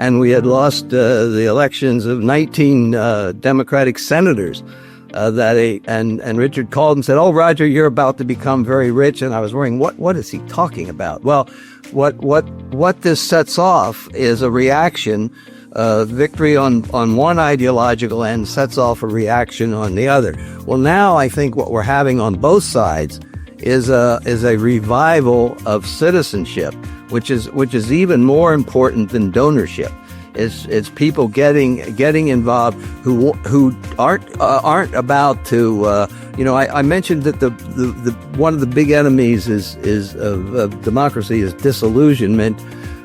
and we had lost the elections of 19 Democratic senators. And Richard called and said, "Oh, Roger, you're about to become very rich." And I was wondering, what is he talking about? Well, what this sets off is a reaction, victory on one ideological end sets off a reaction on the other. Well, now I think what we're having on both sides is a revival of citizenship, which is even more important than donorship. It's people getting involved who aren't about to I mentioned that the one of the big enemies of democracy is disillusionment.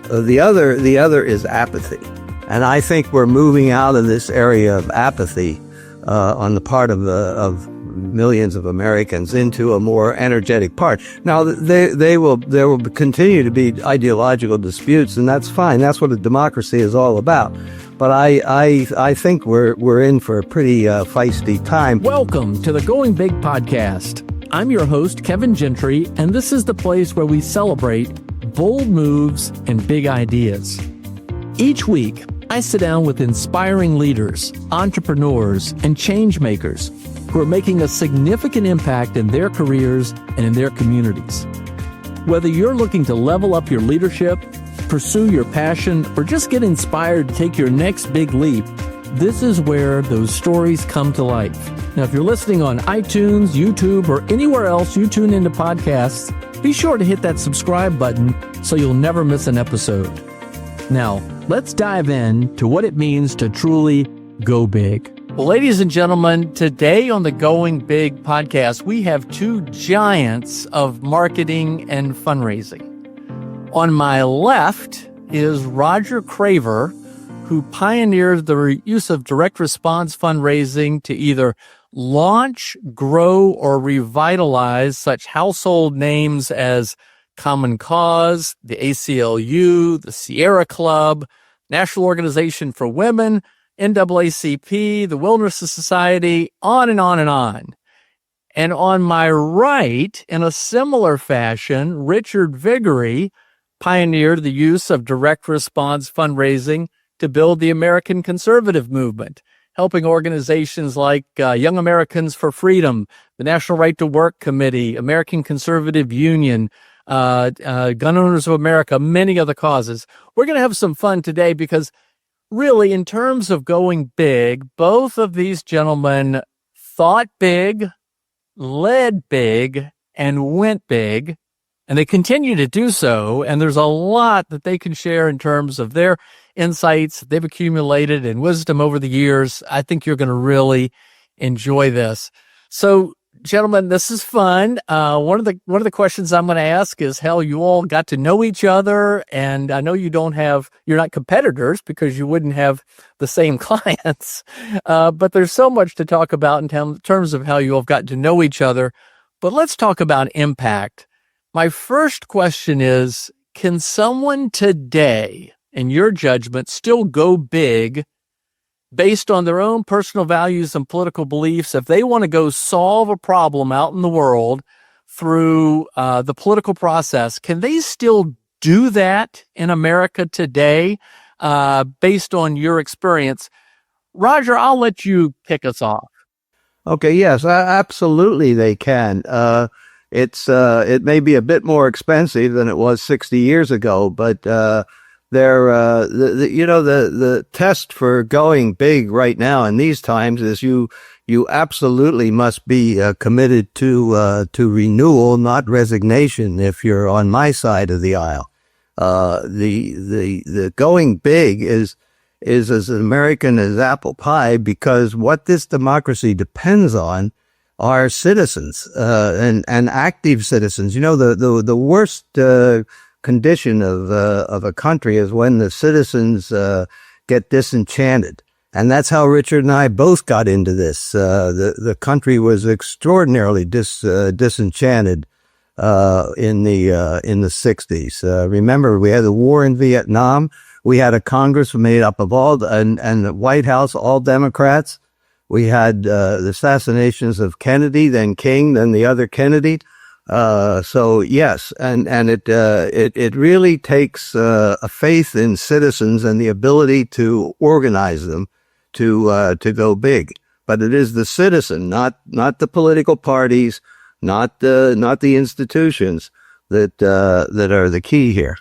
The other is apathy, and I think we're moving out of this area of apathy on the part of millions of Americans into a more energetic part. Now, there will continue to be ideological disputes, and that's fine. That's what a democracy is all about. But I think we're in for a pretty feisty time. Welcome to the Going Big podcast. I'm your host, Kevin Gentry, and this is the place where we celebrate bold moves and big ideas. Each week, I sit down with inspiring leaders, entrepreneurs, and change makers who are making a significant impact in their careers and in their communities. Whether you're looking to level up your leadership, pursue your passion, or just get inspired to take your next big leap, this is where those stories come to life. Now, if you're listening on iTunes, YouTube, or anywhere else you tune into podcasts, be sure to hit that subscribe button so you'll never miss an episode. Now, let's dive in to what it means to truly go big. Well, ladies and gentlemen, today on the Going Big podcast, we have two giants of marketing and fundraising. On my left is Roger Craver, who pioneered the use of direct response fundraising to either launch, grow, or revitalize such household names as Common Cause, the ACLU, the Sierra Club, National Organization for Women, NAACP, the Wilderness Society, on and on and on. And on my right, in a similar fashion, Richard Viguerie pioneered the use of direct response fundraising to build the American conservative movement, helping organizations like Young Americans for Freedom, the National Right to Work Committee, American Conservative Union, Gun Owners of America, many other causes. We're going to have some fun today because really, in terms of going big, both of these gentlemen thought big, led big, and went big, and they continue to do so. And there's a lot that they can share in terms of their insights they've accumulated and wisdom over the years. I think you're going to really enjoy this. So, gentlemen, this is fun. One of the questions I'm going to ask is how you all got to know each other, and I know you're not competitors because you wouldn't have the same clients, but there's so much to talk about in terms of how you all have gotten to know each other. But let's talk about impact. My first question is, can someone today, in your judgment, still go big based on their own personal values and political beliefs? If they want to go solve a problem out in the world through the political process, can they still do that in America today based on your experience? Roger, I'll let you kick us off. Okay, yes, absolutely they can. It may be a bit more expensive than it was 60 years ago, but the test for going big right now in these times is you absolutely must be committed to renewal, not resignation. If you're on my side of the aisle, the going big is as American as apple pie, because what this democracy depends on are citizens and active citizens. You know, the worst condition of a country is when the citizens get disenchanted, and that's how Richard and I both got into this. The country was extraordinarily disenchanted in the 60s. Remember, we had the war in Vietnam. We had a Congress made up of and the White House all Democrats. We had the assassinations of Kennedy, then King, then the other Kennedy. So yes, and it really takes a faith in citizens and the ability to organize them to go big. But it is the citizen, not the political parties, not the institutions that are the key here.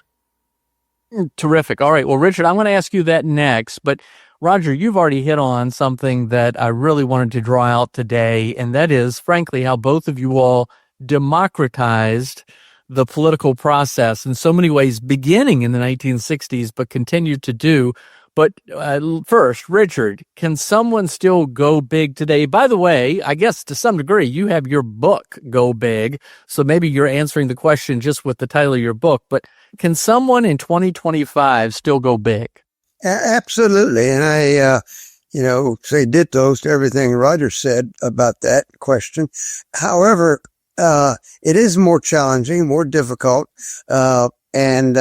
Terrific. All right. Well, Richard, I'm going to ask you that next, but Roger, you've already hit on something that I really wanted to draw out today, and that is, frankly, how both of you all democratized the political process in so many ways, beginning in the 1960s, but continued to do. But first, Richard, can someone still go big today? By the way, I guess to some degree, you have your book, Go Big, so maybe you're answering the question just with the title of your book, but can someone in 2025 still go big? Absolutely. And I, say ditto to everything Roger said about that question. However, it is more challenging, more difficult, and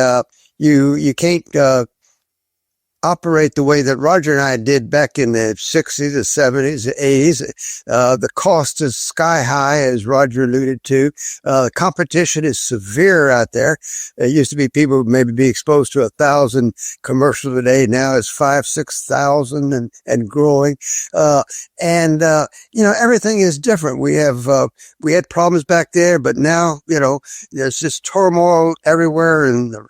you can't operate the way that Roger and I did back in the 60s, the 70s, the 80s. The cost is sky high, as Roger alluded to. The competition is severe out there. It used to be people would maybe be exposed to 1,000 commercials a day. Now it's 5,000, 6,000 and growing. Everything is different. We had problems back there, but now, there's just turmoil everywhere in the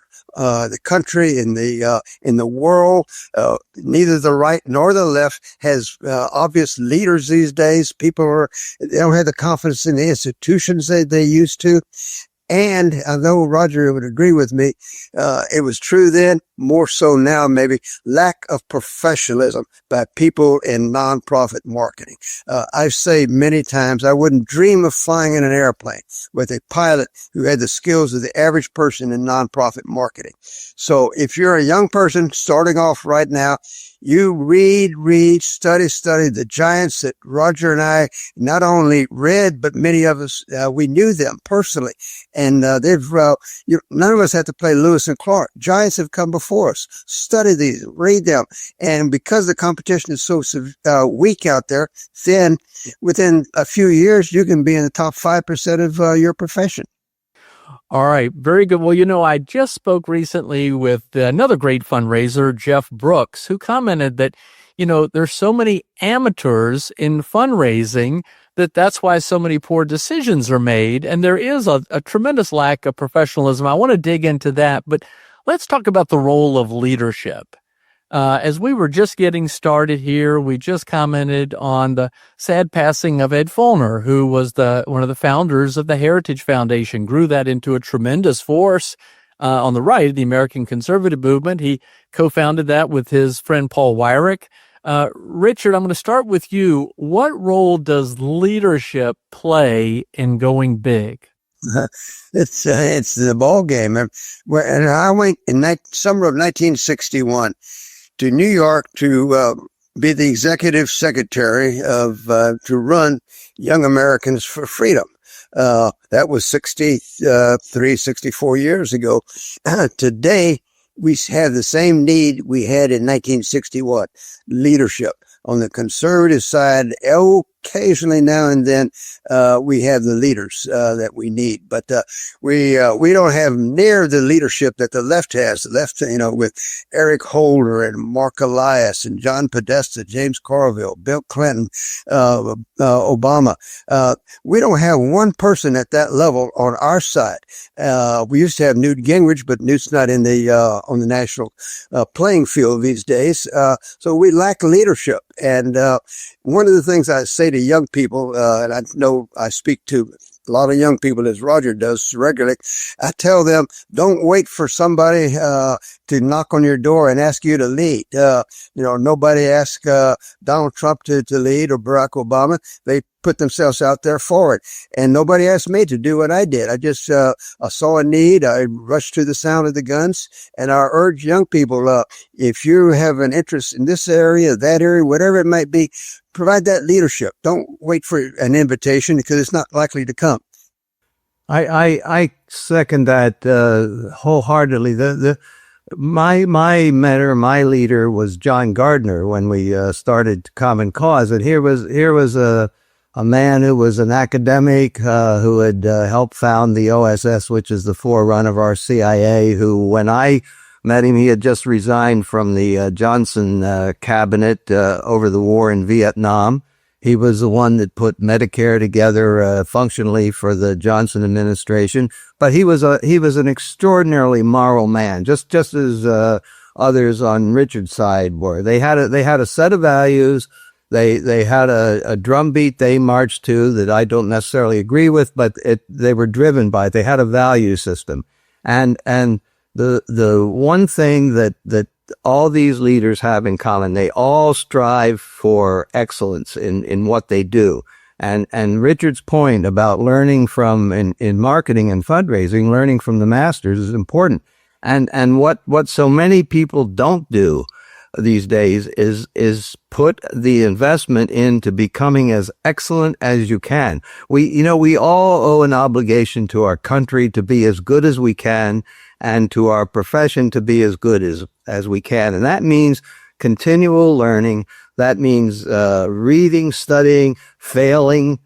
country, in the world. Neither the right nor the left has obvious leaders these days. They don't have the confidence in the institutions that they used to. And I know Roger would agree with me. It was true then, more so now, maybe lack of professionalism by people in nonprofit marketing. I've said many times I wouldn't dream of flying in an airplane with a pilot who had the skills of the average person in nonprofit marketing. So if you're a young person starting off right now, you read, study the giants that Roger and I not only read, but many of us, we knew them personally. And none of us had to play Lewis and Clark. Giants have come before us. Study these, read them. And because the competition is so weak out there, then within a few years, you can be in the top 5% of your profession. All right. Very good. Well, I just spoke recently with another great fundraiser, Jeff Brooks, who commented that, there's so many amateurs in fundraising that's why so many poor decisions are made. And there is a tremendous lack of professionalism. I want to dig into that, but let's talk about the role of leadership. As we were just getting started here, we just commented on the sad passing of Ed Follner, who was one of the founders of the Heritage Foundation, grew that into a tremendous force on the right, the American conservative movement. He co-founded that with his friend Paul Weyrich. Richard, I'm going to start with you. What role does leadership play in going big? It's the ball game. And I went in summer of 1961 to New York to be the executive secretary to run Young Americans for Freedom. That was 64 years ago. Today, we have the same need we had in 1961, leadership. On the conservative side, occasionally now and then, we have the leaders that we need, but we don't have near the leadership that the left has. The left, with Eric Holder and Mark Elias and John Podesta, James Carville, Bill Clinton, Obama. We don't have one person at that level on our side. We used to have Newt Gingrich, but Newt's not in on the national playing field these days. So we lack leadership. And one of the things I say to young people, and I know I speak to a lot of young people, as Roger does regularly, I tell them, don't wait for somebody to knock on your door and ask you to lead. Nobody asked Donald Trump to lead or Barack Obama. They put themselves out there for it. And nobody asked me to do what I did. I just I saw a need. I rushed to the sound of the guns. And I urge young people, if you have an interest in this area, that area, whatever it might be, provide that leadership. Don't wait for an invitation because it's not likely to come. I second that wholeheartedly. My mentor, my leader was John Gardner when we started Common Cause, and here was a a man who was an academic, who had helped found the OSS, which is the forerunner of our CIA, who, when I met him, he had just resigned from the Johnson cabinet over the war in Vietnam. He was the one that put Medicare together functionally for the Johnson administration. But he was an extraordinarily moral man, just as others on Richard's side were. They had a set of values. They had a drumbeat they marched to that I don't necessarily agree with, but they were driven by it. They had a value system. And the one thing that all these leaders have in common, they all strive for excellence in what they do. And Richard's point about learning from in marketing and fundraising, learning from the masters is important. And what so many people don't do these days is put the investment into becoming as excellent as you can. We all owe an obligation to our country to be as good as we can, and to our profession to be as good as we can. And that means continual learning. That means reading, studying, failing,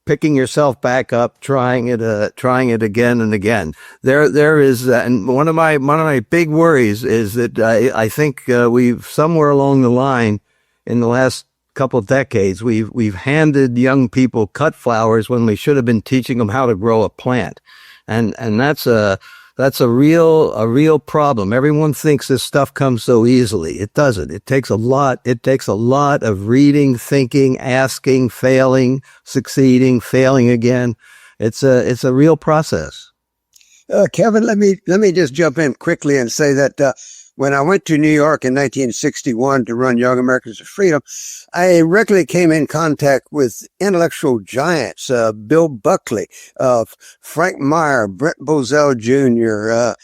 picking yourself back up, trying it again and again. There is, and one of my big worries is that I think we've somewhere along the line in the last couple of decades we've handed young people cut flowers when we should have been teaching them how to grow a plant, and that's a real problem. Everyone thinks this stuff comes so easily. It doesn't. It takes a lot. It takes a lot of reading, thinking, asking, failing, succeeding, failing again. It's a real process. Kevin, let me just jump in quickly and say that when I went to New York in 1961 to run Young Americans for Freedom, I regularly came in contact with intellectual giants, Bill Buckley, Frank Meyer, Brent Bozell Jr.,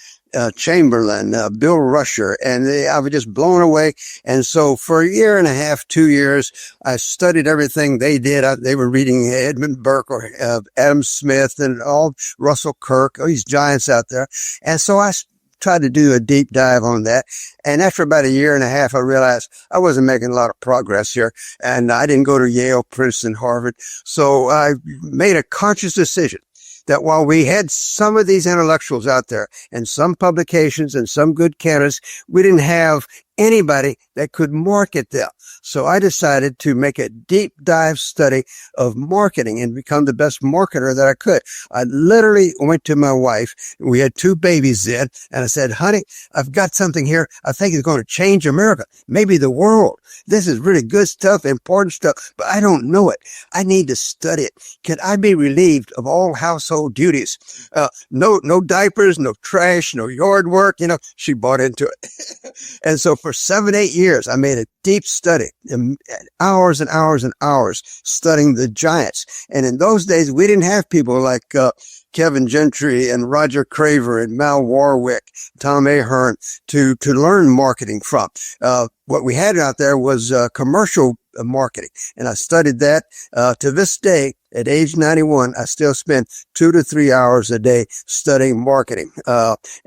Chamberlain, Bill Rusher, and I was just blown away. And so for a year and a half, 2 years, I studied everything they did. They were reading Edmund Burke or Adam Smith and all Russell Kirk, all these giants out there. And so I tried to do a deep dive on that. And after about a year and a half, I realized I wasn't making a lot of progress here. And I didn't go to Yale, Princeton, Harvard. So I made a conscious decision that while we had some of these intellectuals out there and some publications and some good candidates, we didn't have anybody that could market them. So I decided to make a deep dive study of marketing and become the best marketer that I could. I literally went to my wife. We had 2 babies then. And I said, honey, I've got something here I think is going to change America, maybe the world. This is really good stuff, important stuff, but I don't know it. I need to study it. Can I be relieved of all household duties? No diapers, no trash, no yard work. She bought into it. And so for 7-8 years, I made a deep study, hours and hours and hours studying the giants. And in those days, we didn't have people like Kevin Gentry and Roger Craver and Mal Warwick, Tom Ahern to learn marketing from. What we had out there was commercial marketing. And I studied that. To this day, at age 91, I still spend 2 to 3 hours a day studying marketing.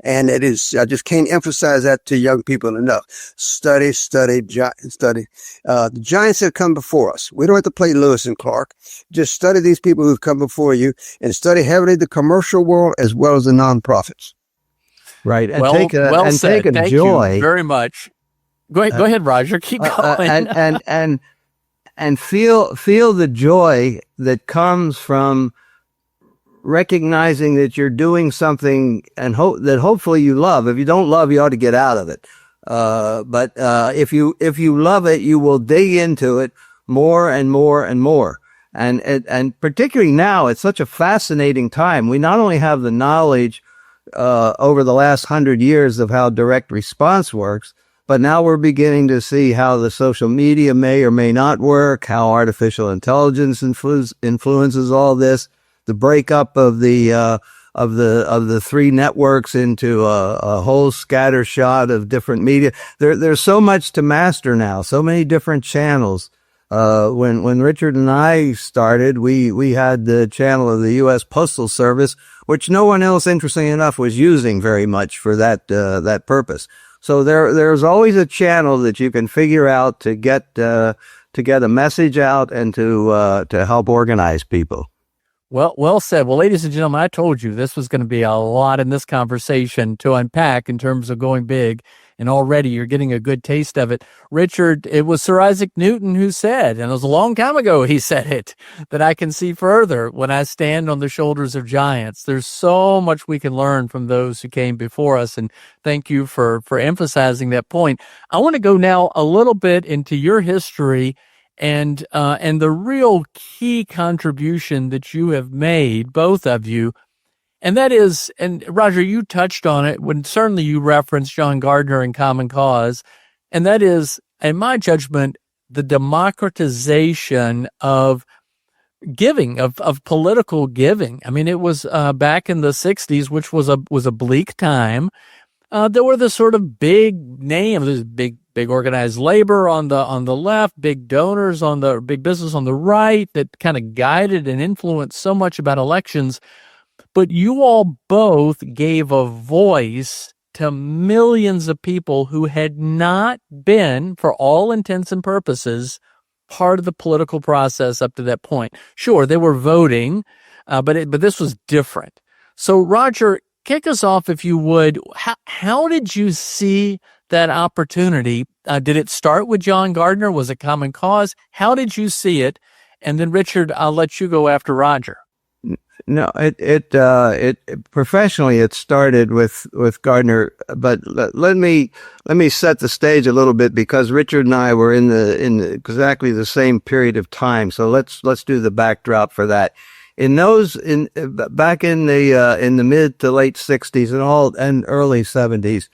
And I just can't emphasize that to young people enough. Study. The giants have come before us. We don't have to play Lewis and Clark. Just study these people who've come before you and study heavily the commercial world as well as the nonprofits. Right. And well take said. a Thank joy. you very much. Go ahead, Roger. Keep going. And feel the joy that comes from recognizing that you're doing something and that hopefully you love. If you don't love, you ought to get out of it. But if you love it, you will dig into it more and more and more. And particularly now, it's such a fascinating time. We not only have the knowledge over the last 100 years of how direct response works, but now we're beginning to see how the social media may or may not work, how artificial intelligence influences all this, the breakup of the 3 networks into a whole scattershot of different media. There's so much to master now, so many different channels. When Richard and I started, we had the channel of the U.S. Postal Service, which no one else, interestingly enough, was using very much for that purpose. So there's always a channel that you can figure out to get to get a message out and to help organize people. Well said. Well, ladies and gentlemen, I told you this was going to be a lot in this conversation to unpack in terms of going big, and already you're getting a good taste of it. Richard, it was Sir Isaac Newton who said, and it was a long time ago he said it, that I can see further when I stand on the shoulders of giants. There's so much we can learn from those who came before us, and thank you for emphasizing that point. I want to go now a little bit into your history and the real key contribution that you have made, both of you, and that is, and Roger, you touched on it when certainly you referenced John Gardner and Common Cause, and that is, in my judgment, the democratization of giving, of political giving. I mean, it was back in the 60s, which was a bleak time. There were the sort of big names, big organized labor on the left, big donors on the big business on the right that kind of guided and influenced so much about elections. But you all both gave a voice to millions of people who had not been, for all intents and purposes, part of the political process up to that point. Sure, they were voting, but this was different. So, Roger, kick us off, if you would. How did you see that opportunity? Did it start with John Gardner? Was it Common Cause? How did you see it? And then, Richard, I'll let you go after Roger. No, it professionally it started with Gardner, but let me set the stage a little bit, because Richard and I were in exactly the same period of time. So let's do the backdrop for that. Back in the mid to late 60s and early 70s,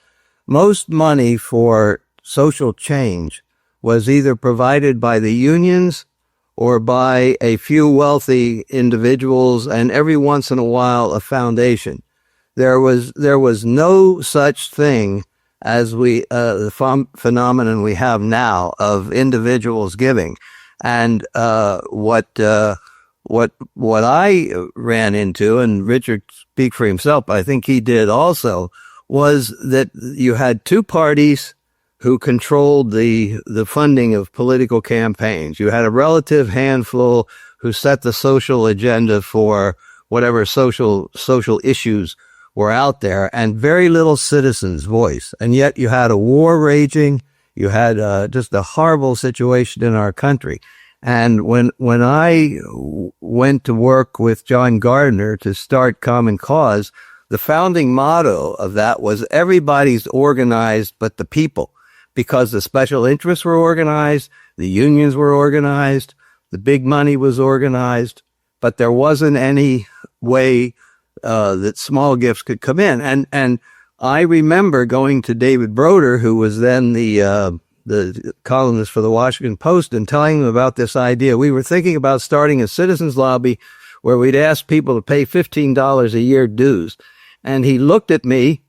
most money for social change was either provided by the unions or by a few wealthy individuals, and every once in a while a foundation. There was no such thing as the phenomenon we have now of individuals giving. And what I ran into, and Richard speak for himself, I think he did also, was that you had two parties who controlled the funding of political campaigns. You had a relative handful who set the social agenda for whatever social issues were out there, and very little citizens' voice. And yet you had a war raging. You had just a horrible situation in our country. And when I went to work with John Gardner to start Common Cause, the founding motto of that was everybody's organized but the people. Because the special interests were organized, the unions were organized, the big money was organized, but there wasn't any way that small gifts could come in. And I remember going to David Broder, who was then the columnist for the Washington Post, and telling him about this idea. We were thinking about starting a citizens lobby where we'd ask people to pay $15 a year dues. And he looked at me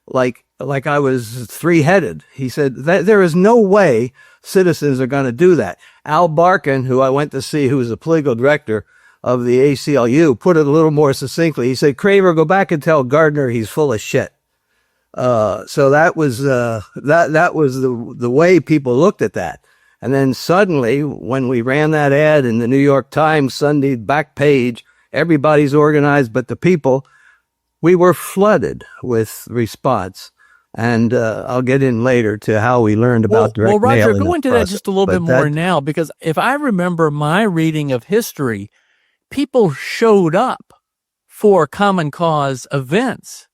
like I was three-headed. He said, there is no way citizens are going to do that. Al Barkin, who I went to see, who was the political director of the ACLU, put it a little more succinctly. He said, Craver, go back and tell Gardner he's full of shit. So that was the way people looked at that. And then suddenly, when we ran that ad in the New York Times Sunday back page, everybody's organized but the people, we were flooded with response. And I'll get in later to how we learned about direct mail. Well, Roger, go into that just a little bit more now, because if I remember my reading of history, people showed up for Common Cause events.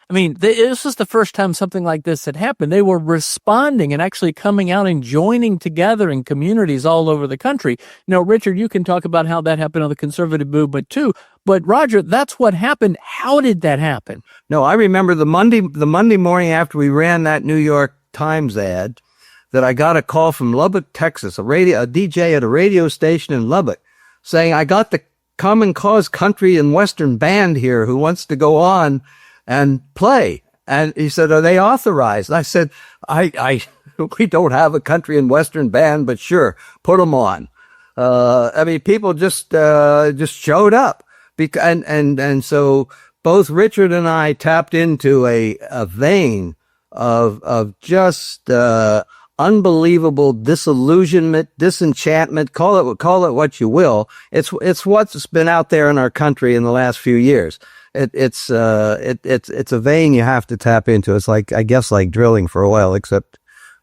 I mean, this was the first time something like this had happened. They were responding and actually coming out and joining together in communities all over the country. You know, Richard, you can talk about how that happened on the conservative movement too. But Roger, that's what happened. How did that happen? No, I remember the Monday morning after we ran that New York Times ad, that I got a call from Lubbock, Texas, a DJ at a radio station in Lubbock, saying, I got the Common Cause country and Western band here who wants to go on and play. And he said, are they authorized? I said, we don't have a country and Western band, but sure, put them on. I mean, people just showed up. And so both Richard and I tapped into a vein of just unbelievable disillusionment, disenchantment, call it what you will. It's what's been out there in our country in the last few years. It's a vein you have to tap into. It's like, I guess, like drilling for oil, except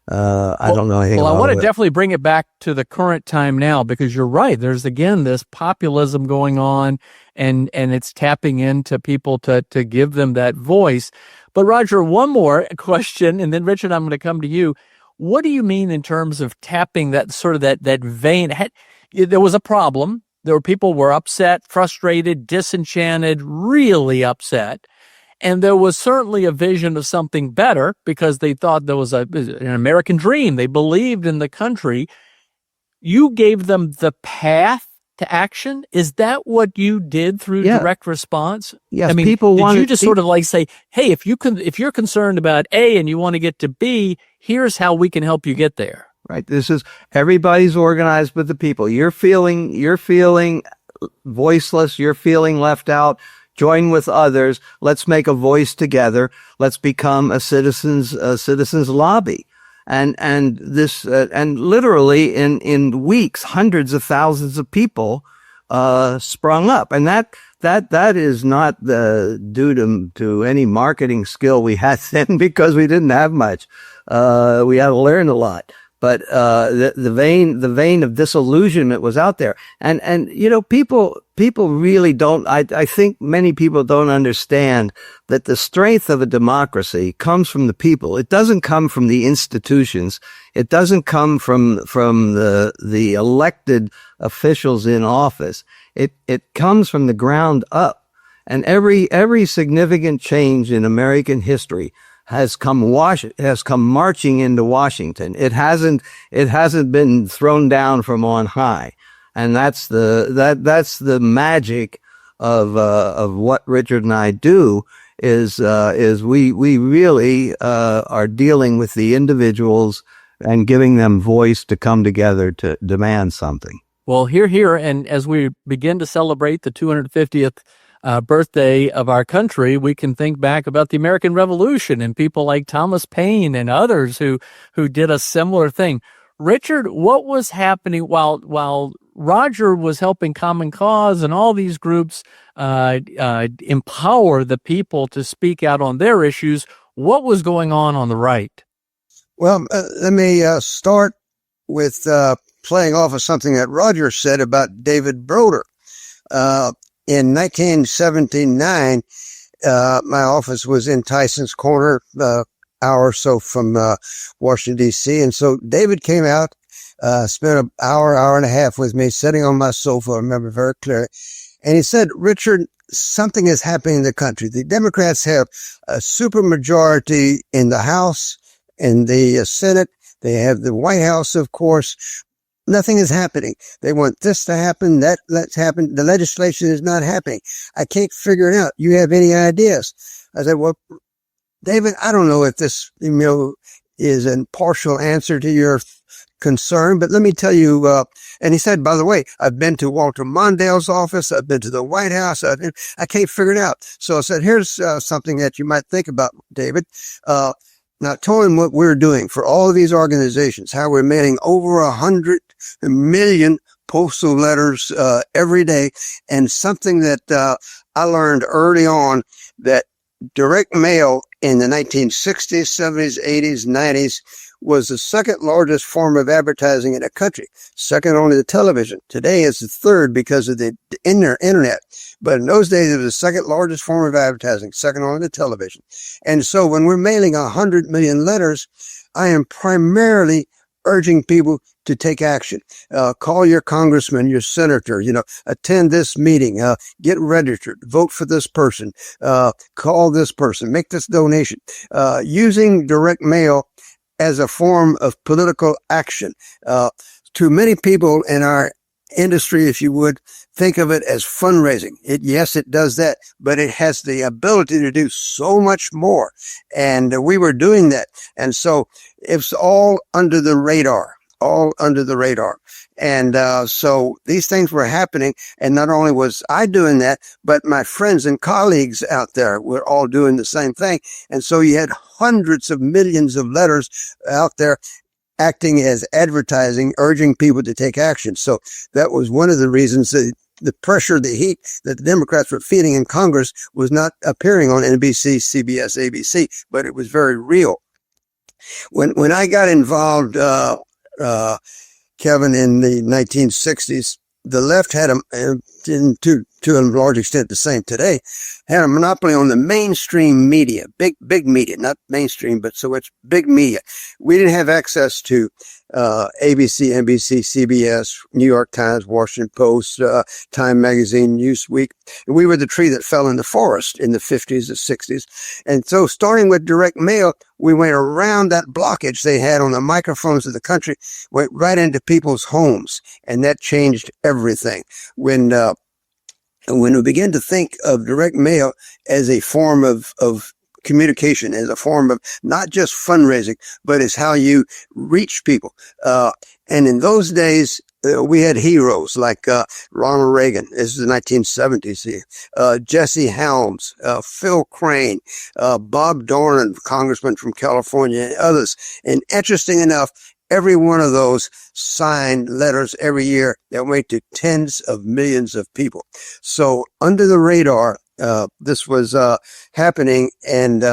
I don't know anything about it. Well, I want to definitely bring it back to the current time now, because you're right. There's, again, this populism going on, and it's tapping into people to give them that voice. But Roger, one more question, and then Richard, I'm going to come to you. What do you mean in terms of tapping that sort of that vein? There was a problem. There were people who were upset, frustrated, disenchanted, really upset. And there was certainly a vision of something better, because they thought there was an American dream. They believed in the country. You gave them the path to action. Is that what you did through direct response? Yes. I mean, did you just sort of like say, hey, if you're concerned about A and you want to get to B, here's how we can help you get there. Right. This is, everybody's organized with the people. You're feeling voiceless. You're feeling left out. Join with others. Let's make a voice together. Let's become a citizens lobby. And this, and literally in weeks, hundreds of thousands of people, sprung up. And that is not due to any marketing skill we had then, because we didn't have much. We had to learn a lot. But the vein of disillusionment was out there, and you know, people really don't. I think many people don't understand that the strength of a democracy comes from the people. It doesn't come from the institutions. It doesn't come from the elected officials in office. It comes from the ground up, and every significant change in American history has come marching into Washington. It hasn't been thrown down from on high. And that's the magic of what Richard and I do is we really are dealing with the individuals and giving them voice to come together to demand something. Well, here, and as we begin to celebrate the 250th birthday of our country, we can think back about the American Revolution and people like Thomas Paine and others who did a similar thing. Richard, what was happening while Roger was helping Common Cause and all these groups empower the people to speak out on their issues? What was going on the right? Well, let me start with playing off of something that Roger said about David Broder. In 1979, my office was in Tyson's Corner, hour or so from Washington, D.C. And so David came out, spent an hour and a half with me sitting on my sofa, I remember very clearly. And he said, Richard, something is happening in the country. The Democrats have a supermajority in the House, in the Senate. They have the White House, of course. Nothing is happening. They want this to happen, let's happen. The legislation is not happening. I can't figure it out. You have any ideas? I said, well, David, I don't know if this, is a partial answer to your concern, but let me tell you, and he said, by the way, I've been to Walter Mondale's office. I've been to the White House. I can't figure it out. So I said, here's something that you might think about, David. Now, told him what we're doing for all of these organizations, how we're mailing over 100 million postal letters every day, and something that I learned early on, that direct mail in the 1960s, 70s, 80s, 90s was the second largest form of advertising in the country, second only to television. Today it's the third because of the internet. But in those days, it was the second largest form of advertising, second only to television. And so when we're mailing 100 million letters, I am primarily urging people to take action. Call your congressman, your senator, attend this meeting, get registered, vote for this person, call this person, make this donation. Using direct mail as a form of political action. Too many people in our industry, if you would, think of it as fundraising. Yes, it does that, but it has the ability to do so much more. And we were doing that. And so it's all under the radar. And so these things were happening. And not only was I doing that, but my friends and colleagues out there were all doing the same thing. And so you had hundreds of millions of letters out there. acting as advertising, urging people to take action. So that was one of the reasons that the pressure, the heat that the Democrats were feeling in Congress was not appearing on NBC, CBS, ABC, but it was very real. When I got involved, Kevin, in the 1960s, the left had to a large extent the same today, had a monopoly on the mainstream media, big media, not mainstream, but so it's big media. We didn't have access to ABC, NBC, CBS, New York Times, Washington Post, Time Magazine, Newsweek. We were the tree that fell in the forest in the 50s and 60s. And so starting with direct mail, we went around that blockage they had on the microphones of the country, went right into people's homes. And that changed everything. When we began to think of direct mail as a form of communication, as a form of not just fundraising, but as how you reach people. And in those days, we had heroes like Ronald Reagan. This is the 1970s here. Jesse Helms, Phil Crane, Bob Dornan, congressman from California, and others. And interesting enough, every one of those signed letters every year that went to tens of millions of people. So under the radar, this was happening, and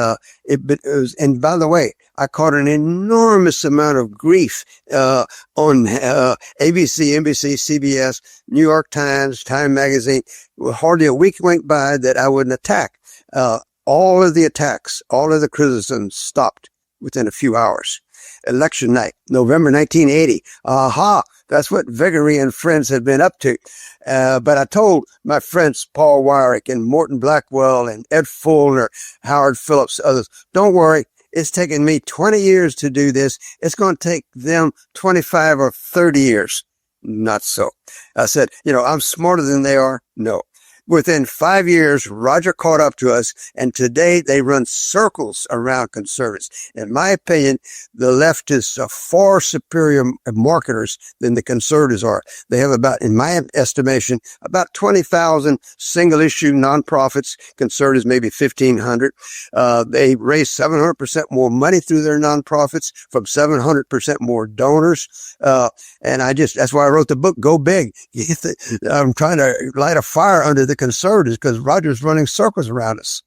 it was. And by the way, I caught an enormous amount of grief on ABC, NBC, CBS, New York Times, Time Magazine. Hardly a week went by that I wouldn't attack. All of the attacks, all of the criticisms stopped within a few hours. Election night, November 1980. Aha, that's what Viguerie and friends had been up to. But I told my friends, Paul Wyrick and Morton Blackwell and Ed Fullner, Howard Phillips, others, don't worry. It's taken me 20 years to do this. It's going to take them 25 or 30 years. Not so. I said, I'm smarter than they are. No. Within 5 years, Roger caught up to us, and today they run circles around conservatives. In my opinion, the left is far superior marketers than the conservatives are. They have about, in my estimation, about 20,000 single-issue nonprofits. Conservatives, maybe 1,500. They raise 700% more money through their nonprofits, from 700% more donors. And that's why I wrote the book, Go Big. I'm trying to light a fire under the conservatives because Roger's running circles around us.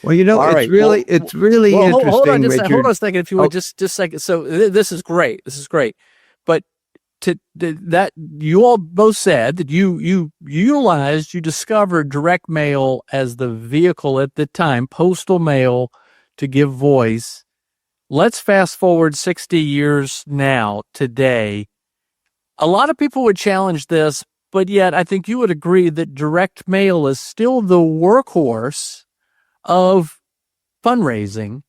Well, it's really interesting. Hold on, Richard. hold on a second, if you would, just a second. So this is great. This is great. But that you all both said that you discovered direct mail as the vehicle at the time, postal mail, to give voice. Let's fast forward 60 years now, today. A lot of people would challenge this, but yet I think you would agree that direct mail is still the workhorse of fundraising.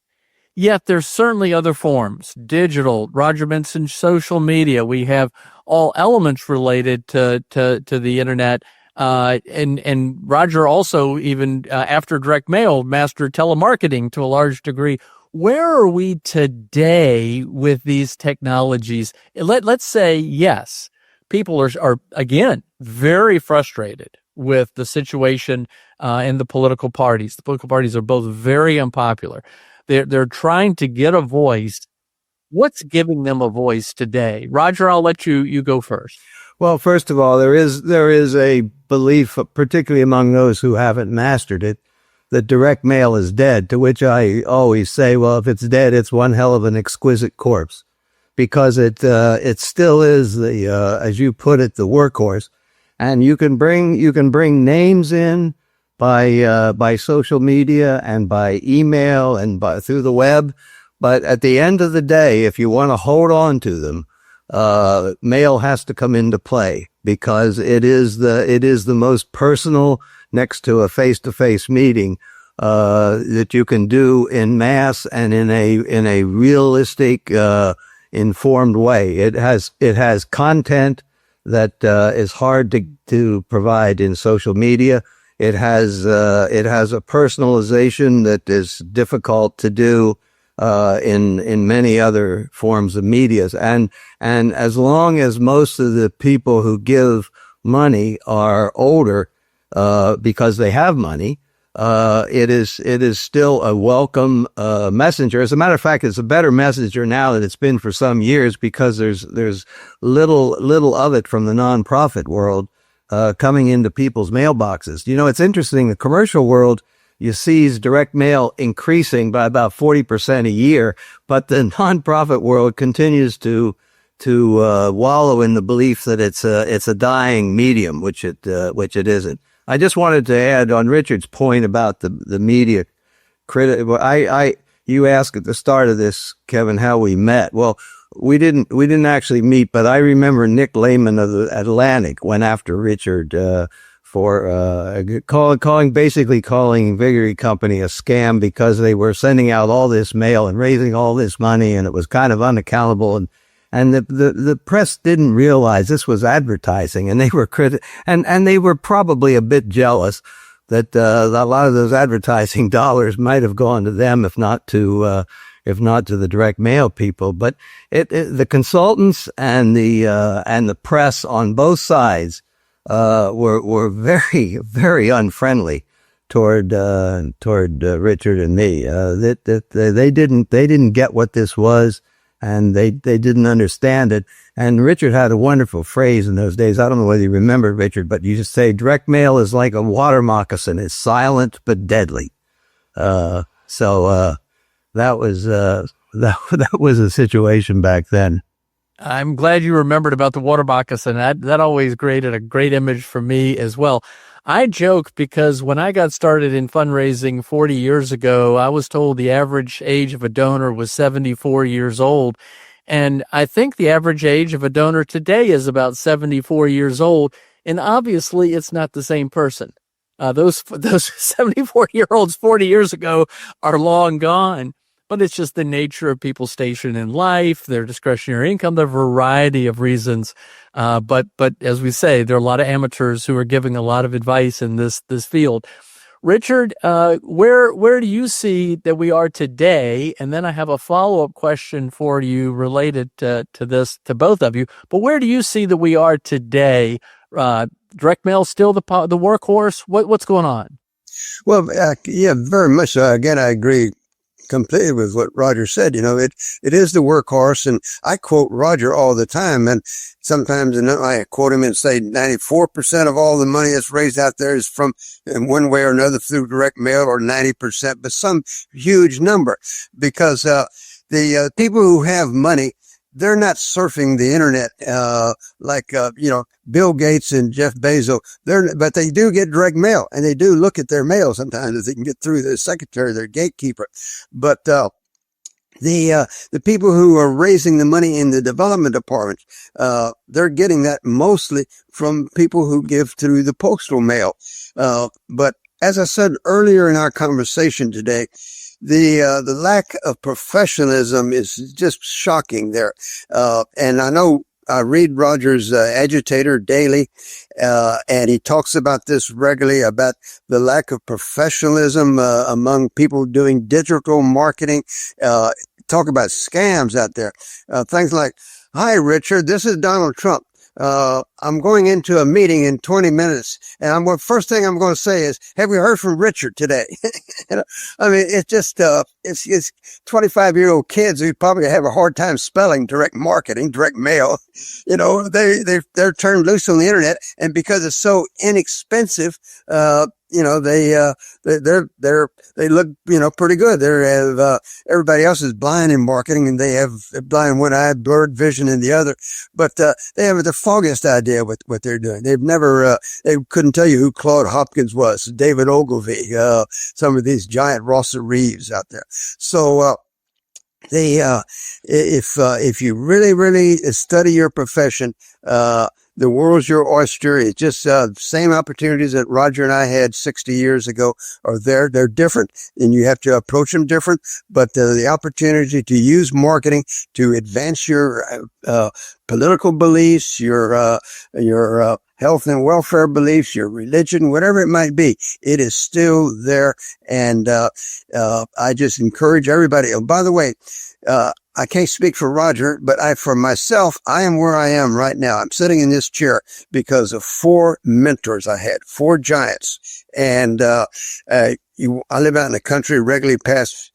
Yet there's certainly other forms, digital. Roger mentioned social media. We have all elements related to the internet. And Roger also, even after direct mail, mastered telemarketing to a large degree. Where are we today with these technologies? Let's say, yes, people are again, very frustrated with the situation in the political parties. The political parties are both very unpopular. They're trying to get a voice. What's giving them a voice today? Roger, I'll let you go first. Well, first of all, there is a belief, particularly among those who haven't mastered it, that direct mail is dead, to which I always say, well, if it's dead, it's one hell of an exquisite corpse, because it still is the, as you put it, the workhorse. And you can bring names in by social media and by email and through the web. But at the end of the day, if you want to hold on to them, mail has to come into play, because it is the most personal, next to a face-to-face meeting, that you can do in mass and in a realistic, informed way. It has content that is hard to provide in social media. It has a personalization that is difficult to do in many other forms of media. And as long as most of the people who give money are older, because they have money, it is still a welcome messenger. As a matter of fact, it's a better messenger now than it's been for some years, because there's little of it from the nonprofit world coming into people's mailboxes. You know, it's interesting. The commercial world, you see direct mail increasing by about 40% a year, but the nonprofit world continues to wallow in the belief that it's a dying medium, which it isn't. I just wanted to add on Richard's point about the media critic. You asked at the start of this, Kevin, how we met. Well, we didn't actually meet, but I remember Nick Lehman of the Atlantic went after Richard for calling Viguerie Company a scam, because they were sending out all this mail and raising all this money, and it was kind of unaccountable. And the press didn't realize this was advertising, and they were and they were probably a bit jealous that a lot of those advertising dollars might have gone to them, if not to the direct mail people. But the consultants and the press on both sides were very, very unfriendly toward Richard and me. They didn't get what this was, and they didn't understand it. And Richard had a wonderful phrase in those days. I don't know whether you remember, Richard, but you just say direct mail is like a water moccasin. It's silent but deadly. That was a situation back then. I'm glad you remembered about the water moccasin. That always created a great image for me as well. I joke because when I got started in fundraising 40 years ago, I was told the average age of a donor was 74 years old. And I think the average age of a donor today is about 74 years old. And obviously, it's not the same person. Those 74-year-olds 40 years ago are long gone. But it's just the nature of people's station in life, their discretionary income, the variety of reasons. But as we say, there are a lot of amateurs who are giving a lot of advice in this field. Richard, where do you see that we are today? And then I have a follow-up question for you related to this, to both of you. But where do you see that we are today? Direct mail still the workhorse? What's going on? Well, yeah, very much so. Again, I agree completely with what Roger said. You know, it is the workhorse, and I quote Roger all the time, and sometimes I quote him and say 94% of all the money that's raised out there is from, in one way or another, through direct mail, or 90%, but some huge number, because the people who have money, they're not surfing the internet like Bill Gates and Jeff Bezos. But they do get direct mail, and they do look at their mail sometimes if they can get through their secretary, their gatekeeper. But the people who are raising the money in the development department, they're getting that mostly from people who give through the postal mail. But as I said earlier in our conversation today, the lack of professionalism is just shocking there. And I know I read Roger's Agitator daily, and he talks about this regularly, about the lack of professionalism among people doing digital marketing. Talk about scams out there. Things like, "Hi, Richard, this is Donald Trump. I'm going into a meeting in 20 minutes, and first thing I'm going to say is, have you heard from Richard today?" I mean, it's just, it's 25-year-old kids who probably have a hard time spelling direct marketing, direct mail. They're turned loose on the internet, and because it's so inexpensive, they look, pretty good. Everybody else is blind in marketing, and they have blind one eye, blurred vision in the other, but they have the foggiest idea what they're doing. They've never, they couldn't tell you who Claude Hopkins was, David Ogilvy, some of these giant Rosser Reeves out there. So, if you really, really study your profession, the world's your oyster. It's just same opportunities that Roger and I had 60 years ago are there. They're different, and you have to approach them different. But the opportunity to use marketing to advance your political beliefs, your health and welfare beliefs, your religion, whatever it might be, it is still there. And I just encourage everybody. Oh, by the way, I can't speak for Roger, but for myself, I am where I am right now. I'm sitting in this chair because of 4 mentors I had, 4 giants. And, I live out in the country, regularly pass,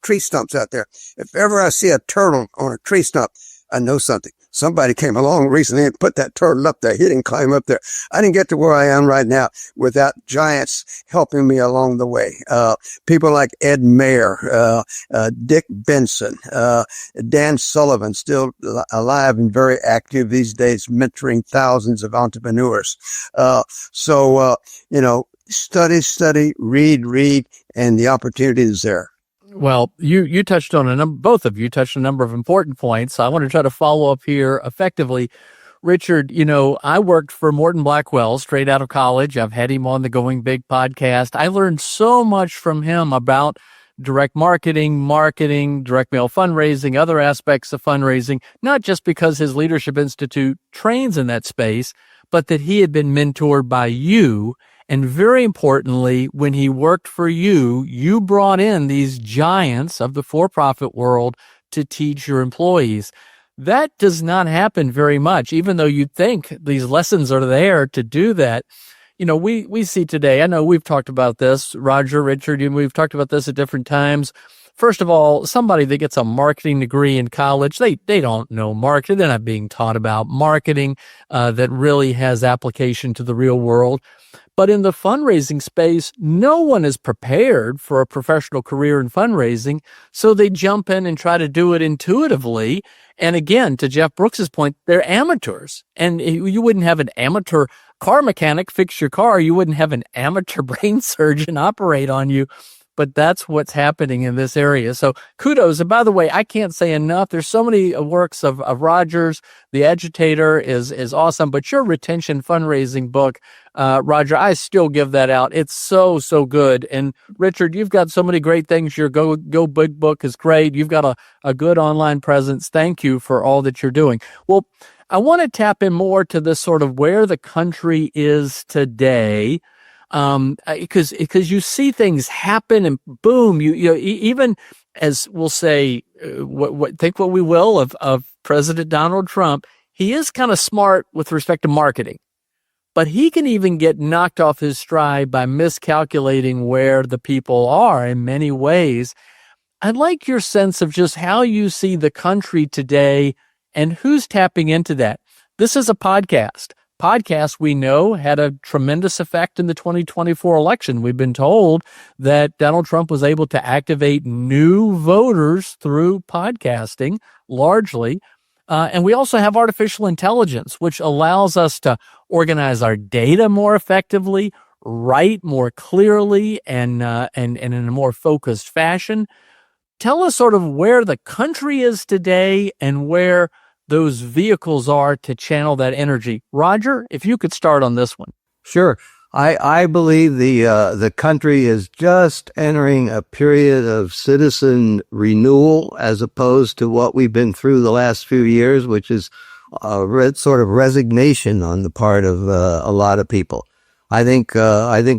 tree stumps out there. If ever I see a turtle on a tree stump, I know something. Somebody came along recently and put that turtle up there. He didn't climb up there. I didn't get to where I am right now without giants helping me along the way. People like Ed Mayer, Dick Benson, Dan Sullivan, still alive and very active these days, mentoring thousands of entrepreneurs. Study, read, and the opportunity is there. Well, you touched on both of you touched on a number of important points. So I want to try to follow up here effectively. Richard, I worked for Morton Blackwell straight out of college. I've had him on the Going Big podcast. I learned so much from him about direct marketing, direct mail fundraising, other aspects of fundraising, not just because his Leadership Institute trains in that space, but that he had been mentored by you. And very importantly, when he worked for you, you brought in these giants of the for-profit world to teach your employees. That does not happen very much, even though you'd think these lessons are there to do that. We see today, I know we've talked about this, Roger, Richard, we've talked about this at different times. First of all, somebody that gets a marketing degree in college, they don't know marketing. They're not being taught about marketing that really has application to the real world. But in the fundraising space, no one is prepared for a professional career in fundraising, so they jump in and try to do it intuitively. And again, to Jeff Brooks's point, they're amateurs. And you wouldn't have an amateur car mechanic fix your car. You wouldn't have an amateur brain surgeon operate on you. But that's what's happening in this area. So kudos. And by the way, I can't say enough. There's so many works of Rogers. The Agitator is awesome. But your retention fundraising book, Roger, I still give that out. It's so good. And Richard, you've got so many great things. Your Go Big book is great. You've got a good online presence. Thank you for all that you're doing. Well, I want to tap in more to this sort of where the country is today. Because you see things happen and boom, even as we'll say, think what we will of President Donald Trump, he is kind of smart with respect to marketing, but he can even get knocked off his stride by miscalculating where the people are in many ways. I'd like your sense of just how you see the country today and who's tapping into that. This is a podcast. Podcasts, we know, had a tremendous effect in the 2024 election. We've been told that Donald Trump was able to activate new voters through podcasting, largely. And we also have artificial intelligence, which allows us to organize our data more effectively, write more clearly, and in a more focused fashion. Tell us sort of where the country is today and where those vehicles are to channel that energy. Roger, if you could start on this one. Sure. I believe the country is just entering a period of citizen renewal as opposed to what we've been through the last few years, which is sort of resignation on the part of a lot of people. I think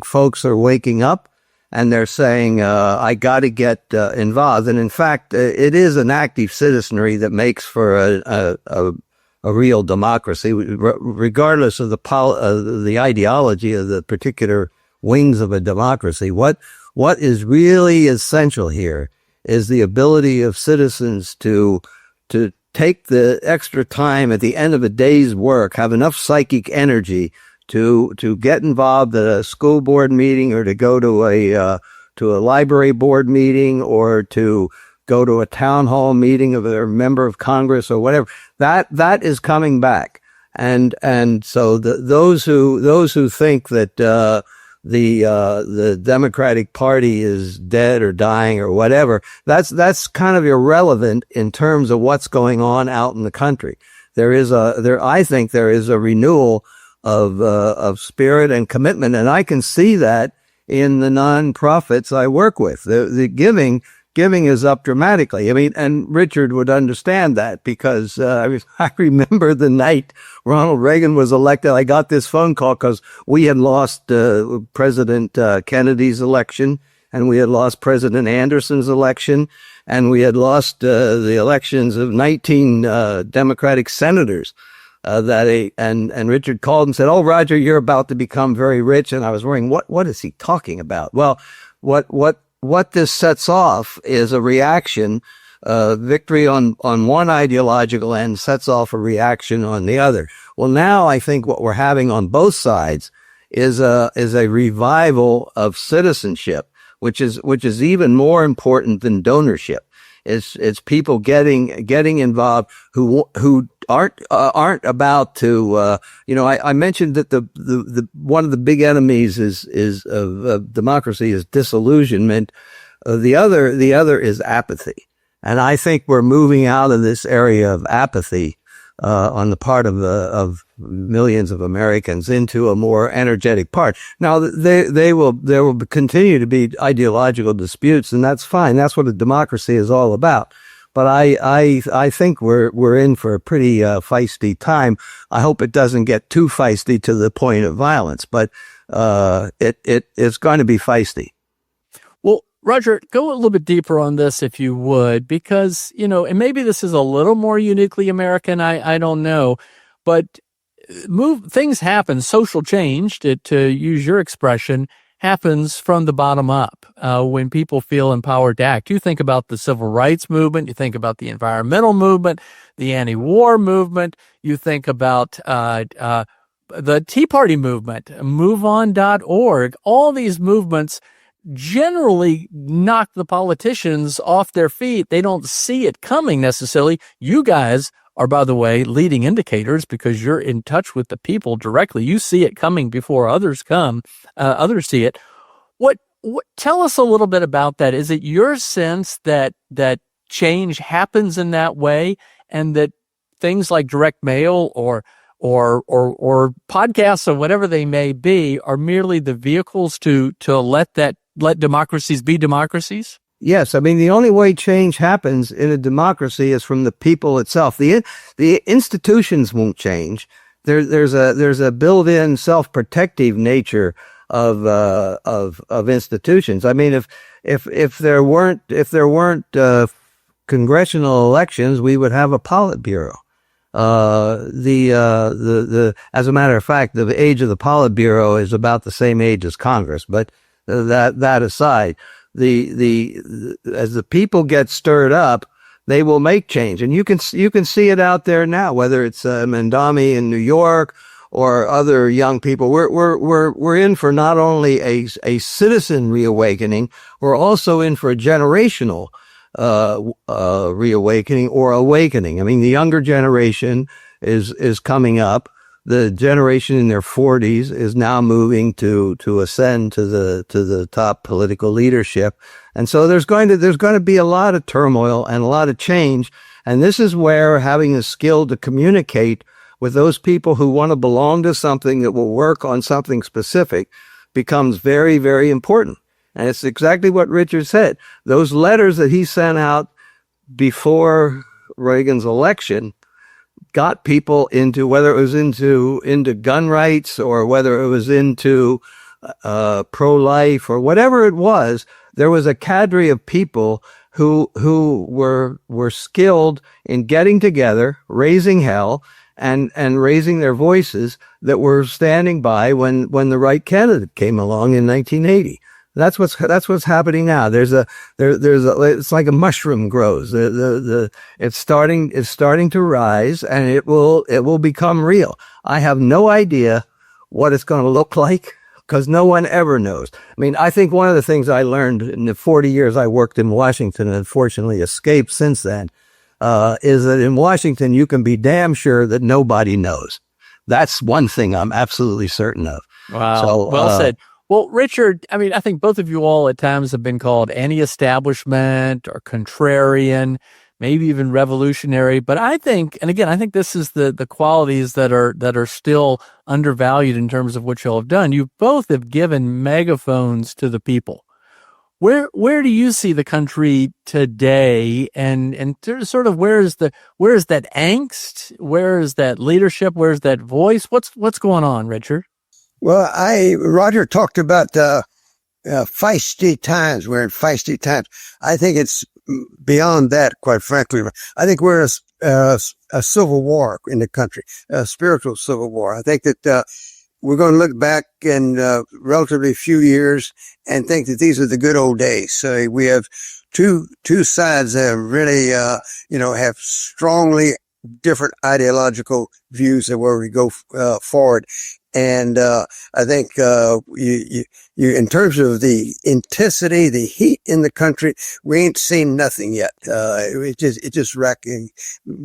folks are waking up and they're saying, I got to get involved. And in fact, it is an active citizenry that makes for a real democracy, regardless of the ideology of the particular wings of a democracy. What is really essential here is the ability of citizens to take the extra time at the end of a day's work, have enough psychic energy to get involved at a school board meeting, or to go to a library board meeting, or to go to a town hall meeting of a member of Congress or whatever. That is coming back, and so those who think that the Democratic Party is dead or dying or whatever, that's kind of irrelevant in terms of what's going on out in the country. I think there is a renewal of spirit and commitment. And I can see that in the nonprofits I work with. The giving is up dramatically. I mean, and Richard would understand that because I remember the night Ronald Reagan was elected. I got this phone call because we had lost President Kennedy's election, and we had lost President Anderson's election. and we had lost the elections of 19 Democratic senators. And Richard called and said, "Oh, Roger, you're about to become very rich." And I was wondering, what is he talking about? Well, what this sets off is a reaction. Victory on one ideological end sets off a reaction on the other. Well, now I think what we're having on both sides is a revival of citizenship, which is even more important than donorship. It's people getting involved who aren't about to I mentioned that the one of the big enemies of democracy is disillusionment. The other is apathy, and I think we're moving out of this area of apathy on the part of millions of Americans into a more energetic part. Now, there will continue to be ideological disputes, and that's fine. That's what a democracy is all about. But I think we're in for a pretty feisty time. I hope it doesn't get too feisty to the point of violence, but it's going to be feisty. Well, Roger, go a little bit deeper on this if you would, because, and maybe this is a little more uniquely American, I don't know, but things happen, social change, to use your expression, happens from the bottom up when people feel empowered to act. You think about the civil rights movement, you think about the environmental movement, the anti-war movement, you think about the Tea Party movement, MoveOn.org, all these movements generally knock the politicians off their feet. They don't see it coming necessarily. You guys are, by the way, leading indicators because you're in touch with the people directly. You see it coming before others see it. What tell us a little bit about that. Is it your sense that change happens in that way, and that things like direct mail or podcasts or whatever they may be are merely the vehicles to let democracies be democracies? Yes, I mean, the only way change happens in a democracy is from the people itself. The institutions won't change. There's a built-in self-protective nature of institutions. I mean, if there weren't congressional elections, we would have a Politburo. As a matter of fact, the age of the Politburo is about the same age as Congress. But that aside, as the people get stirred up, they will make change, and you can see it out there now. Whether it's Mandami in New York or other young people, we're in for not only a citizen reawakening, we're also in for a generational reawakening or awakening. I mean, the younger generation is coming up. The generation in their 40s is now moving to ascend to the top political leadership. And so there's going to be a lot of turmoil and a lot of change. And this is where having the skill to communicate with those people who want to belong to something that will work on something specific becomes very, very important. And it's exactly what Richard said. Those letters that he sent out before Reagan's election got people into, whether it was into gun rights or whether it was into pro-life or whatever it was, there was a cadre of people who were skilled in getting together, raising hell, and raising their voices, that were standing by when the right candidate came along in 1980. That's what's happening now. It's like a mushroom grows. It's starting to rise, and it will become real. I have no idea what it's going to look like, because no one ever knows. I mean, I think one of the things I learned in the 40 years I worked in Washington, and unfortunately escaped since then, is that in Washington you can be damn sure that nobody knows. That's one thing I'm absolutely certain of. Wow. So, well said. Well, Richard, I mean, I think both of you all at times have been called anti-establishment or contrarian, maybe even revolutionary. But I think, and again, I think this is the qualities that are still undervalued in terms of what y'all have done. You both have given megaphones to the people. Where do you see the country today, and sort of where is that angst? Where is that leadership? Where's that voice? What's going on, Richard? Well, Roger talked about feisty times. We're in feisty times. I think it's beyond that, quite frankly, I think we're a civil war in the country, a spiritual civil war. I think that we're going to look back in relatively few years and think that these are the good old days. So we have two sides that really, have strongly different ideological views of where we go forward. And I think you in terms of the intensity, the heat in the country, we ain't seen nothing yet. It's just racking,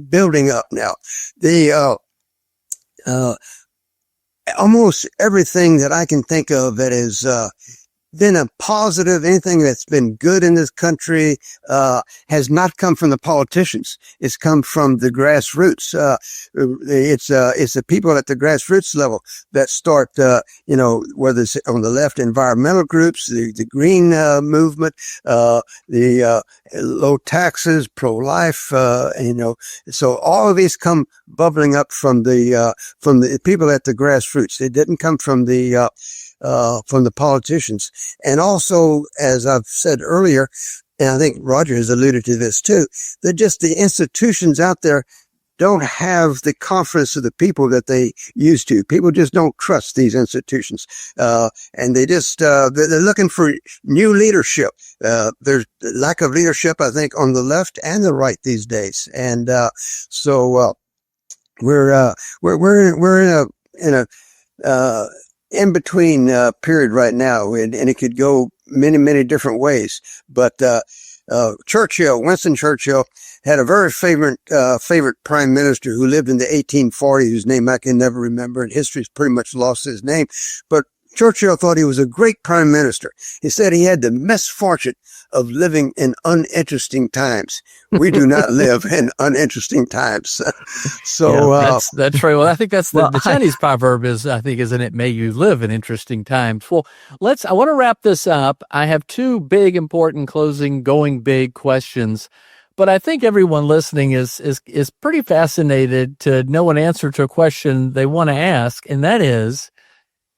building up now. The almost everything that I can think of that is been a positive, anything that's been good in this country, has not come from the politicians. It's come from the grassroots. It's the people at the grassroots level that start, whether it's on the left, environmental groups, the green movement, the low taxes, pro-life, so all of these come bubbling up from the people at the grassroots. It didn't come from the politicians. And also, as I've said earlier, and I think Roger has alluded to this too, that just the institutions out there don't have the confidence of the people that they used to. People just don't trust these institutions. And they just, they're looking for new leadership. There's lack of leadership, I think, on the left and the right these days. And, we're in a in between period right now, and it could go many different ways. But Winston Churchill, had a very favorite prime minister who lived in the 1840s, whose name I can never remember, and history's pretty much lost his name. But Churchill thought he was a great prime minister. He said he had the misfortune of living in uninteresting times. We do not live in uninteresting times. So that's right. Well, I think that's the Chinese proverb is, I think, isn't it? May you live in interesting times. Well, I want to wrap this up. I have two big, important closing, going big questions. But I think everyone listening is pretty fascinated to know an answer to a question they want to ask, and that is,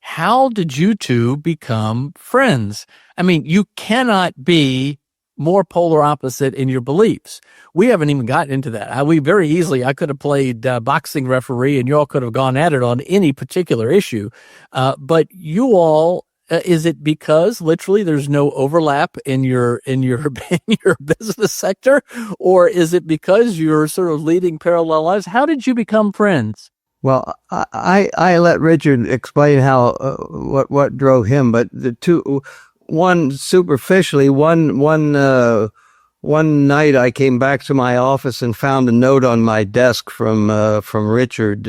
how did you two become friends? I mean, you cannot be more polar opposite in your beliefs. We haven't even gotten into that. I could have played boxing referee and you all could have gone at it on any particular issue. But you all, is it because literally there's no overlap in your business sector, or is it because you're sort of leading parallel lives? How did you become friends? Well, I let Richard explain how what drove him, but one night I came back to my office and found a note on my desk from Richard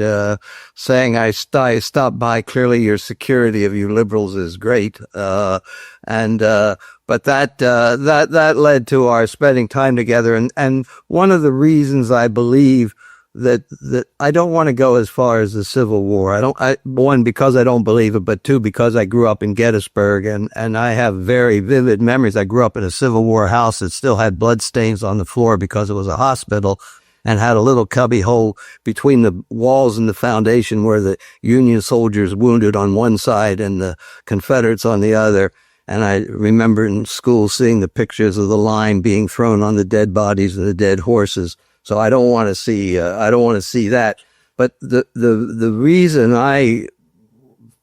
saying I stopped by. Clearly, your security of you liberals is great, but that led to our spending time together, and one of the reasons I believe that I don't want to go as far as the Civil War. One, because I don't believe it, but two, because I grew up in Gettysburg and I have very vivid memories. I grew up in a Civil War house that still had bloodstains on the floor because it was a hospital and had a little cubby hole between the walls and the foundation where the Union soldiers wounded on one side and the Confederates on the other. And I remember in school seeing the pictures of the lime being thrown on the dead bodies of the dead horses. So I don't want to see that. But the reason I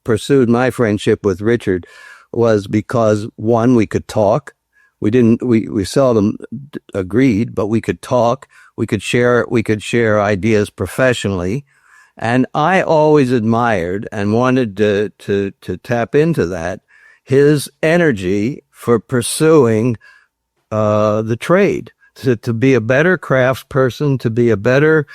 pursued my friendship with Richard was because, one, we could talk. We seldom agreed, but we could talk. We could share ideas professionally. And I always admired and wanted to tap into that, his energy for pursuing the trade. To be a better craftsperson, to be a better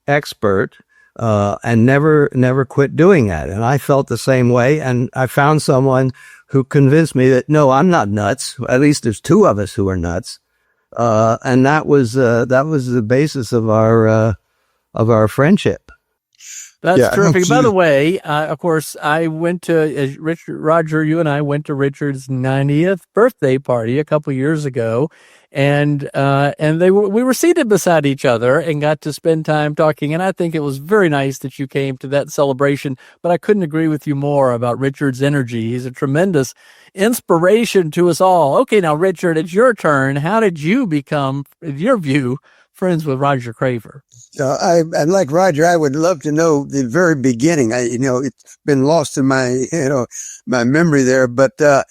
expert, and never quit doing that. And I felt the same way. And I found someone who convinced me that, no, I'm not nuts. At least there's two of us who are nuts. And that was the basis of our friendship. That's terrific. By the absolutely. way, of course, I went to Roger. You and I went to Richard's 90th birthday party a couple years ago, and we were seated beside each other and got to spend time talking. And I think it was very nice that you came to that celebration. But I couldn't agree with you more about Richard's energy. He's a tremendous inspiration to us all. Okay, now Richard, it's your turn. How did you become, in your view, friends with Roger Craver? I'm like Roger. I would love to know the very beginning. It's been lost in my, my memory there. But I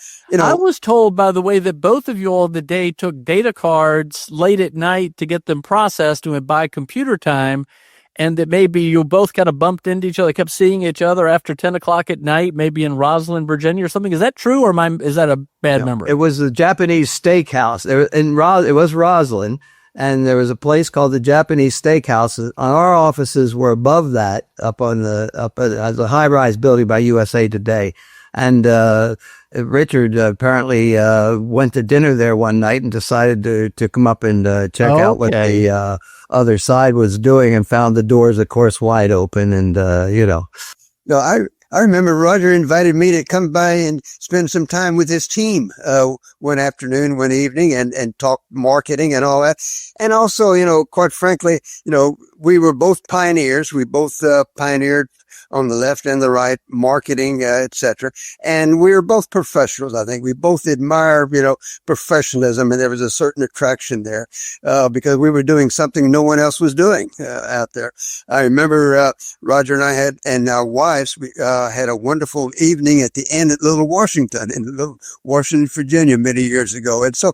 was told, by the way, that both of you all the day took data cards late at night to get them processed and would buy computer time, and that maybe you both kind of bumped into each other, kept seeing each other after 10 o'clock at night, maybe in Roslyn, Virginia, or something. Is that true, or is that a bad memory? It was the Japanese steakhouse. It was Roslyn. And there was a place called the Japanese Steakhouse. Our offices were above that, up at the high-rise building by USA Today. And Richard apparently went to dinner there one night and decided to come up and check out what the other side was doing, and found the doors, of course, wide open. And No, I remember Roger invited me to come by and spend some time with his team one afternoon, one evening, and talk marketing and all that. And also, quite frankly, we were both pioneers. We both pioneered on the left and the right, marketing, etc. And we were both professionals. I think we both admire, professionalism, and there was a certain attraction there because we were doing something no one else was doing out there. I remember Roger and I and our wives, we had a wonderful evening at the inn at Little Washington, in Little Washington, Virginia, many years ago. And so,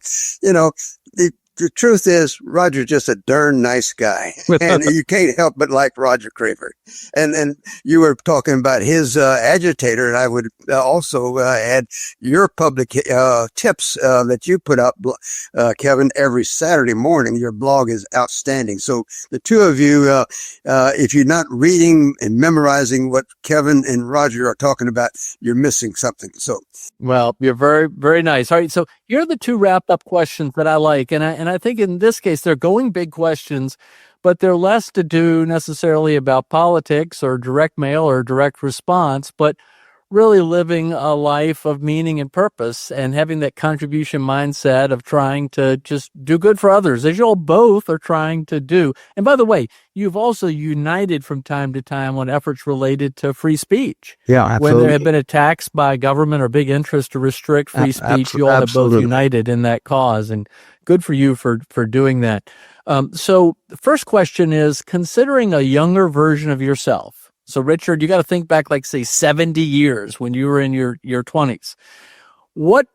the truth is, Roger's just a darn nice guy, and you can't help but like Roger Craver. And you were talking about his agitator, and I would also add your public tips that you put up, Kevin, every Saturday morning. Your blog is outstanding. So the two of you, if you're not reading and memorizing what Kevin and Roger are talking about, you're missing something. So, well, you're very, very nice. All right, so here are the two wrapped-up questions that I like, and I think in this case they're going big questions, but they're less to do necessarily about politics or direct mail or direct response, but really living a life of meaning and purpose and having that contribution mindset of trying to just do good for others, as you all both are trying to do. And by the way, you've also united from time to time on efforts related to free speech. Yeah, absolutely. When there have been attacks by government or big interests to restrict free speech, you all have both united in that cause, and good for you for doing that. So the first question is, considering a younger version of yourself, so Richard, you got to think back, like, say, 70 years when you were in your 20s.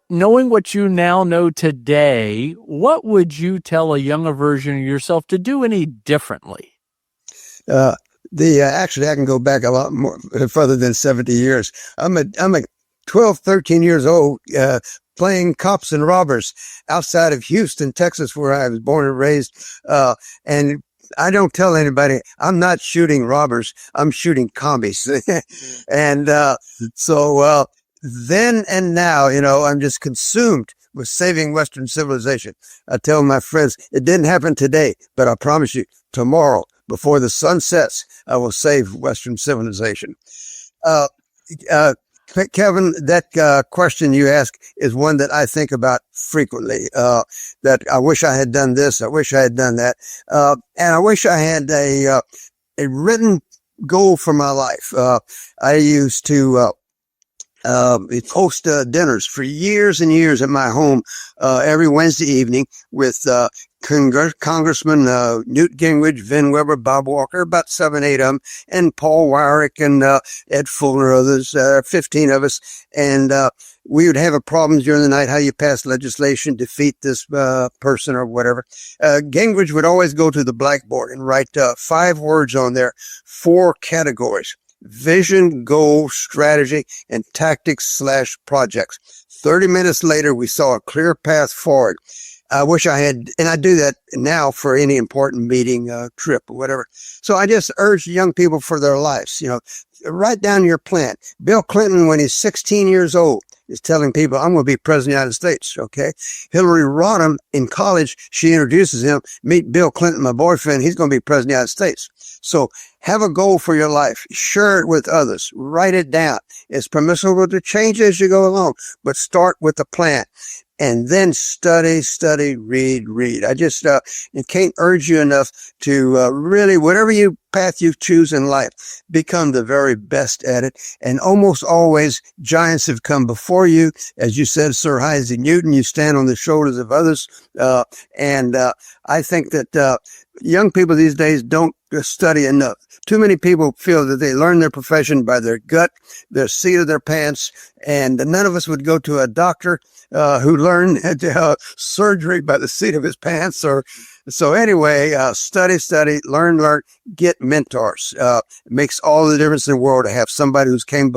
Knowing what you now know today, what would you tell a younger version of yourself to do any differently? Actually, I can go back a lot more further than 70 years. I'm a 12, 13 years old, playing cops and robbers outside of Houston, Texas, where I was born and raised. And I don't tell anybody I'm not shooting robbers. I'm shooting commies. And so then and now, I'm just consumed with saving Western civilization. I tell my friends, it didn't happen today, but I promise you, tomorrow, before the sun sets, I will save Western civilization. Kevin, that question you ask is one that I think about frequently, that I wish I had done this, I wish I had done that, and I wish I had a written goal for my life. I used to host dinners for years and years at my home every Wednesday evening with Congressman Newt Gingrich, Vin Weber, Bob Walker, about 7, 8 of them, and Paul Wyrick and Ed Fuller, others, 15 of us. And we would have a problem during the night, how you pass legislation, defeat this person or whatever. Gingrich would always go to the blackboard and write 5 words on there, 4 categories: vision, goal, strategy, and tactics/projects. 30 minutes later, we saw a clear path forward. I wish I had, and I do that now for any important meeting, trip or whatever. So I just urge young people for their lives, write down your plan. Bill Clinton, when he's 16 years old, is telling people, I'm going to be president of the United States. Okay. Hillary Rodham in college, she introduces him, meet Bill Clinton, my boyfriend. He's going to be president of the United States. So have a goal for your life. Share it with others. Write it down. It's permissible to change as you go along, but start with a plan. And then study, read. I just can't urge you enough to really, whatever path you choose in life, become the very best at it. And almost always, giants have come before you. As you said, Sir Isaac Newton, you stand on the shoulders of others. And I think that young people these days don't study enough. Too many people feel that they learn their profession by their gut, their seat of their pants, and none of us would go to a doctor who learned surgery by the seat of his pants. So anyway, study, learn, get mentors. It makes all the difference in the world to have somebody who's came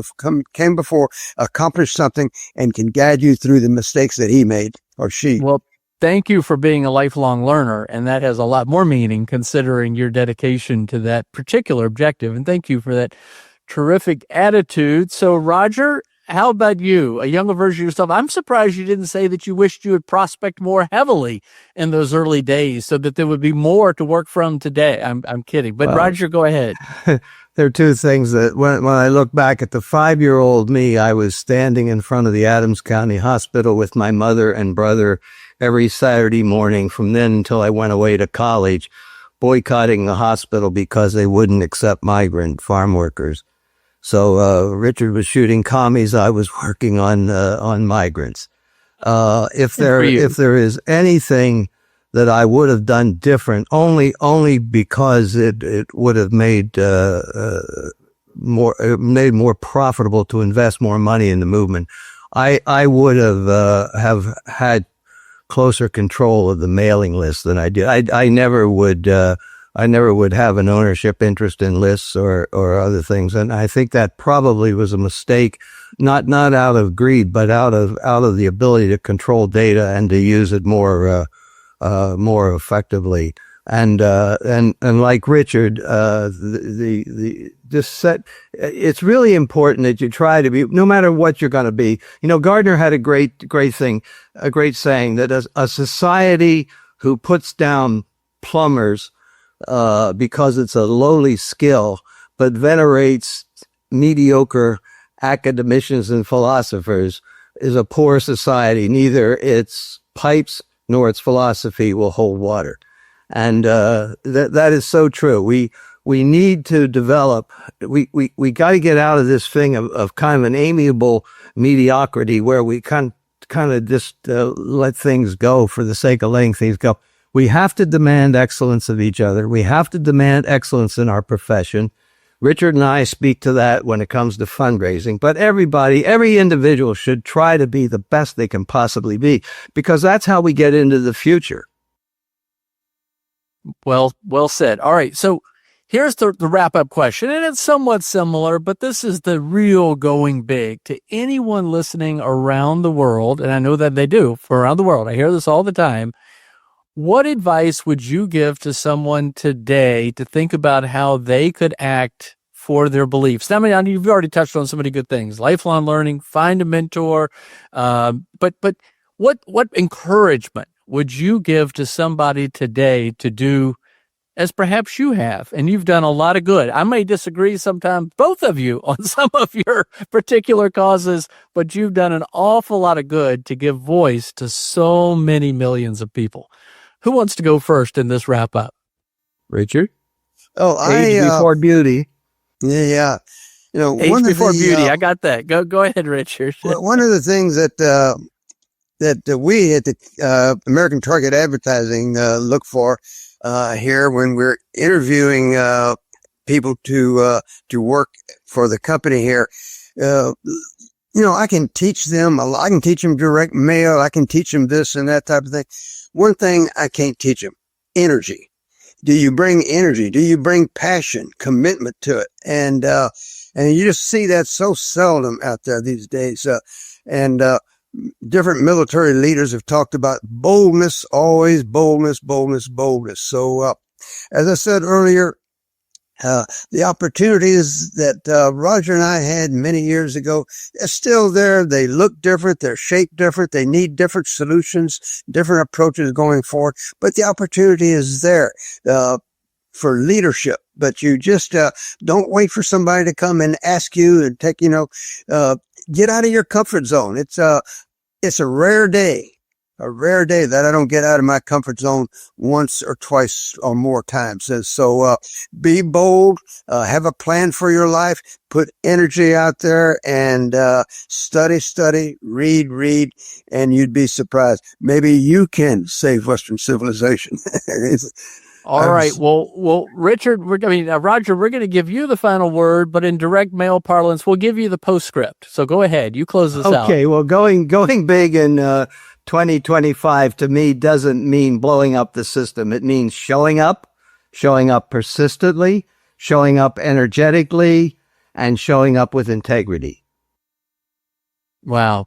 before, accomplished something, and can guide you through the mistakes that he made or she. Well, thank you for being a lifelong learner, and that has a lot more meaning considering your dedication to that particular objective. And thank you for that terrific attitude. So, Roger, how about you? A younger version of yourself. I'm surprised you didn't say that you wished you would prospect more heavily in those early days so that there would be more to work from today. I'm kidding. But Roger, go ahead. There are two things that when I look back at the 5-year-old me, I was standing in front of the Adams County Hospital with my mother and brother every Saturday morning from then until I went away to college, boycotting the hospital because they wouldn't accept migrant farm workers. So Richard was shooting commies. I was working on migrants. If there is anything that I would have done different, only because it would have made more profitable to invest more money in the movement, I would have had closer control of the mailing list than I did. I never would have an ownership interest in lists or other things. And I think that probably was a mistake, not out of greed, but out of the ability to control data and to use it more effectively. And like Richard, it's really important that you try to be, no matter what you're going to be. You know, Gardner had a great saying that a society who puts down plumbers because it's a lowly skill, but venerates mediocre academicians and philosophers is a poor society. Neither its pipes nor its philosophy will hold water. And that is so true. We need to develop, we got to get out of this thing of kind of an amiable mediocrity where we kind of just let things go for the sake of letting things go. We have to demand excellence of each other. We have to demand excellence in our profession. Richard and I speak to that when it comes to fundraising, but every individual should try to be the best they can possibly be, because that's how we get into the future. Well said. All right. So here's the wrap-up question, and it's somewhat similar, but this is the real going big to anyone listening around the world, and I know that they do for around the world. I hear this all the time. What advice would you give to someone today to think about how they could act for their beliefs? I mean, you've already touched on so many good things: lifelong learning, find a mentor. But what encouragement would you give to somebody today to do as perhaps you have? And you've done a lot of good. I may disagree sometimes, both of you, on some of your particular causes, but you've done an awful lot of good to give voice to so many millions of people. Who wants to go first in this wrap up? Richard? Age before beauty. Yeah. You know, Age before beauty. I got that. Go ahead, Richard. One of the things that we at the American Target Advertising look for here when we're interviewing people to work for the company here. You know, I can teach them a lot. I can teach them direct mail. I can teach them this and that type of thing. One thing I can't teach them: energy. Do you bring energy? Do you bring passion, commitment to it? And you just see that so seldom out there these days. Different military leaders have talked about boldness, always boldness. So, as I said earlier, The opportunities that Roger and I had many years ago are still there. They look different. They're shaped different. They need different solutions, different approaches going forward. But the opportunity is there for leadership. But you just don't wait for somebody to come and ask you and take, get out of your comfort zone. It's a rare day. A rare day that I don't get out of my comfort zone once or twice or more times. And so, be bold, have a plan for your life, put energy out there and, study, read, and you'd be surprised. Maybe you can save Western civilization. All right. Well, Richard, Roger, we're going to give you the final word, but in direct mail parlance, we'll give you the postscript. So go ahead. You close this out. Okay. Well, going big in 2025 to me doesn't mean blowing up the system. It means showing up persistently, showing up energetically, and showing up with integrity. Wow.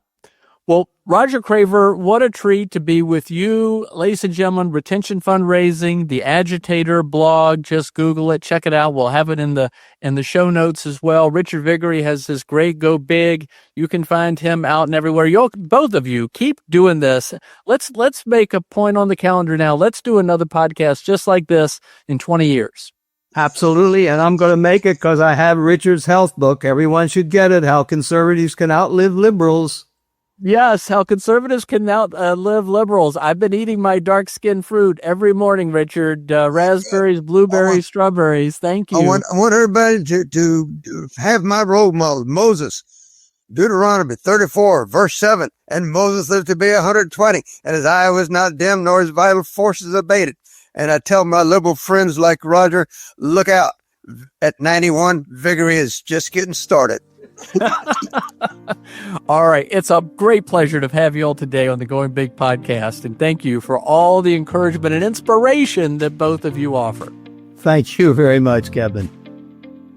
Well, Roger Craver, what a treat to be with you. Ladies and gentlemen, Retention Fundraising, the Agitator blog, just Google it, check it out. We'll have it in the show notes as well. Richard Viguerie has this great Go Big. You can find him out and everywhere. Both of you keep doing this. Let's make a point on the calendar now. Let's do another podcast just like this in 20 years. Absolutely. And I'm going to make it because I have Richard's health book. Everyone should get it. How Conservatives Can Outlive Liberals. Yes, how conservatives can outlive liberals. I've been eating my dark-skinned fruit every morning, Richard. Raspberries, blueberries, strawberries. Thank you. I want everybody to have my role model, Moses. Deuteronomy 34, verse 7. And Moses lived to be 120, and his eye was not dim, nor his vital forces abated. And I tell my liberal friends like Roger, look out. At 91, Viguerie is just getting started. All right. It's a great pleasure to have you all today on the Going Big podcast. And thank you for all the encouragement and inspiration that both of you offer. Thank you very much, Kevin.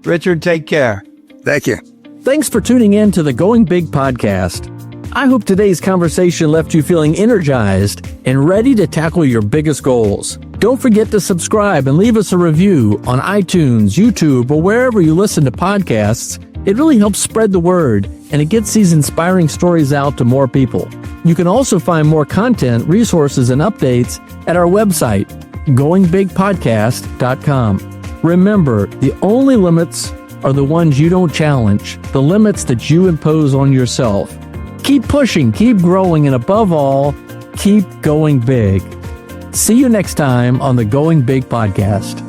Richard, take care. Thank you. Thanks for tuning in to the Going Big podcast. I hope today's conversation left you feeling energized and ready to tackle your biggest goals. Don't forget to subscribe and leave us a review on iTunes, YouTube, or wherever you listen to podcasts. It really helps spread the word, and it gets these inspiring stories out to more people. You can also find more content, resources, and updates at our website, goingbigpodcast.com. Remember, the only limits are the ones you don't challenge, the limits that you impose on yourself. Keep pushing, keep growing, and above all, keep going big. See you next time on the Going Big podcast.